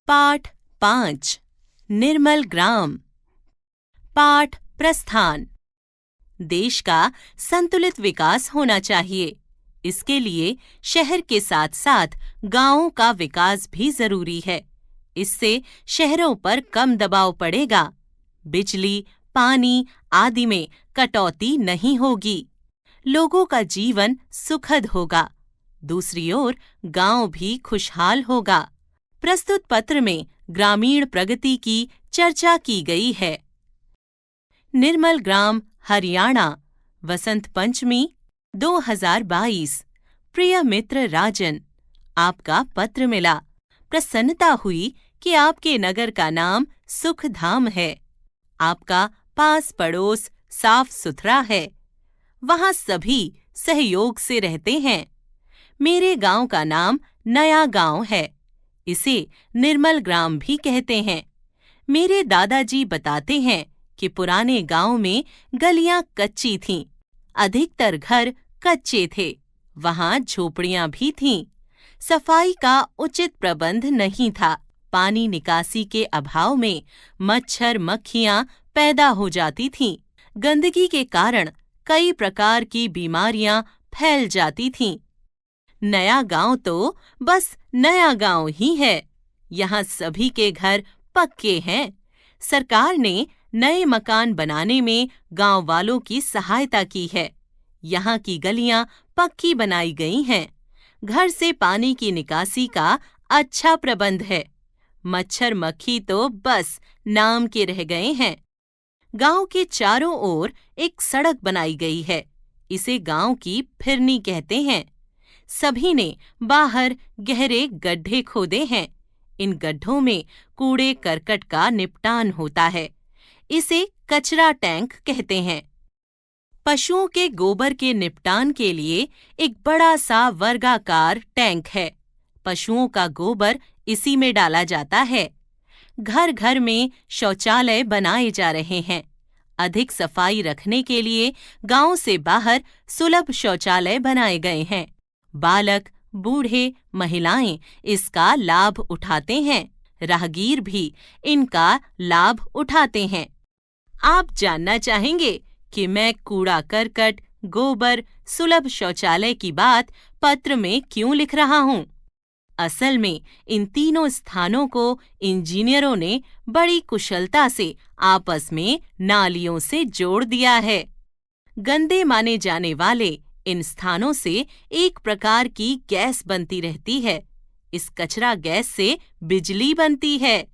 पाठ 5 निर्मल ग्राम। पाठ प्रस्थान। देश का संतुलित विकास होना चाहिए। इसके लिए शहर के साथ साथ गांवों का विकास भी जरूरी है। इससे शहरों पर कम दबाव पड़ेगा। बिजली, पानी आदि में कटौती नहीं होगी। लोगों का जीवन सुखद होगा। दूसरी ओर गांव भी खुशहाल होगा। प्रस्तुत पत्र में ग्रामीण प्रगति की चर्चा की गई है। निर्मल ग्राम, हरियाणा, वसंत पंचमी 2022। प्रिय मित्र राजन, आपका पत्र मिला। प्रसन्नता हुई कि आपके नगर का नाम सुखधाम है। आपका पास पड़ोस साफ सुथरा है। वहां सभी सहयोग से रहते हैं। मेरे गांव का नाम नया गांव है। इसे निर्मल ग्राम भी कहते हैं। मेरे दादाजी बताते हैं कि पुराने गांव में गलियां कच्ची थीं। अधिकतर घर कच्चे थे। वहां झोपड़ियां भी थीं। सफाई का उचित प्रबंध नहीं था। पानी निकासी के अभाव में मच्छर मक्खियां पैदा हो जाती थीं। गंदगी के कारण कई प्रकार की बीमारियां फैल जाती थीं। नया गांव तो बस नया गांव ही है। यहाँ सभी के घर पक्के हैं। सरकार ने नए मकान बनाने में गांव वालों की सहायता की है। यहाँ की गलियां पक्की बनाई गई हैं। घर से पानी की निकासी का अच्छा प्रबंध है। मच्छर मक्खी तो बस नाम के रह गए हैं। गांव के चारों ओर एक सड़क बनाई गई है। इसे गांव की फिरनी कहते हैं। सभी ने बाहर गहरे गड्ढे खोदे हैं। इन गड्ढों में कूड़े करकट का निपटान होता है। इसे कचरा टैंक कहते हैं। पशुओं के गोबर के निपटान के लिए एक बड़ा सा वर्गाकार टैंक है। पशुओं का गोबर इसी में डाला जाता है। घर घर में शौचालय बनाए जा रहे हैं। अधिक सफाई रखने के लिए गांव से बाहर सुलभ शौचालय बनाए गए हैं। बालक, बूढ़े, महिलाएं इसका लाभ उठाते हैं। राहगीर भी इनका लाभ उठाते हैं। आप जानना चाहेंगे कि मैं कूड़ा करकट, गोबर, सुलभ शौचालय की बात पत्र में क्यों लिख रहा हूं? असल में इन तीनों स्थानों को इंजीनियरों ने बड़ी कुशलता से आपस में नालियों से जोड़ दिया है। गंदे माने जाने वाले इन स्थानों से एक प्रकार की गैस बनती रहती है। इस कचरा गैस से बिजली बनती है,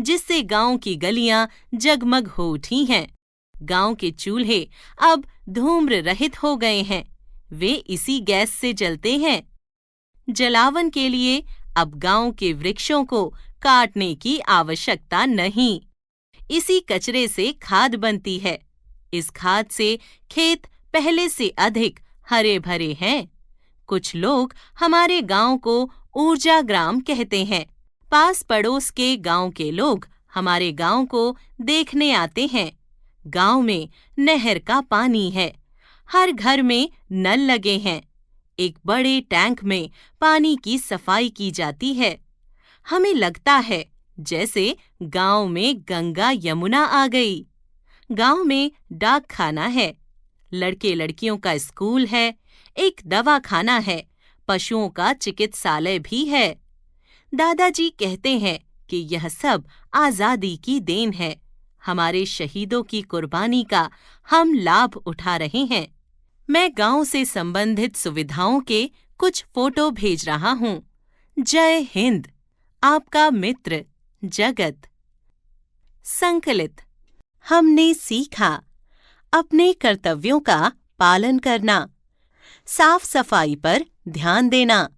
जिससे गांव की गलियां जगमग हो उठी हैं। गांव के चूल्हे अब धूम्र रहित हो गए हैं। वे इसी गैस से जलते हैं। जलावन के लिए अब गांव के वृक्षों को काटने की आवश्यकता नहीं। इसी कचरे से खाद बनती है। इस खाद से खेत पहले से अधिक हरे भरे हैं। कुछ लोग हमारे गांव को ऊर्जा ग्राम कहते हैं। पास पड़ोस के गांव के लोग हमारे गांव को देखने आते हैं। गांव में नहर का पानी है। हर घर में नल लगे हैं। एक बड़े टैंक में पानी की सफाई की जाती है। हमें लगता है जैसे गांव में गंगा यमुना आ गई। गांव में डाक खाना है। लड़के लड़कियों का स्कूल है। एक दवाखाना है। पशुओं का चिकित्सालय भी है। दादाजी कहते हैं कि यह सब आजादी की देन है। हमारे शहीदों की कुर्बानी का हम लाभ उठा रहे हैं। मैं गांव से संबंधित सुविधाओं के कुछ फोटो भेज रहा हूं। जय हिंद। आपका मित्र जगत। संकलित। हमने सीखा अपने कर्तव्यों का पालन करना, साफ सफाई पर ध्यान देना,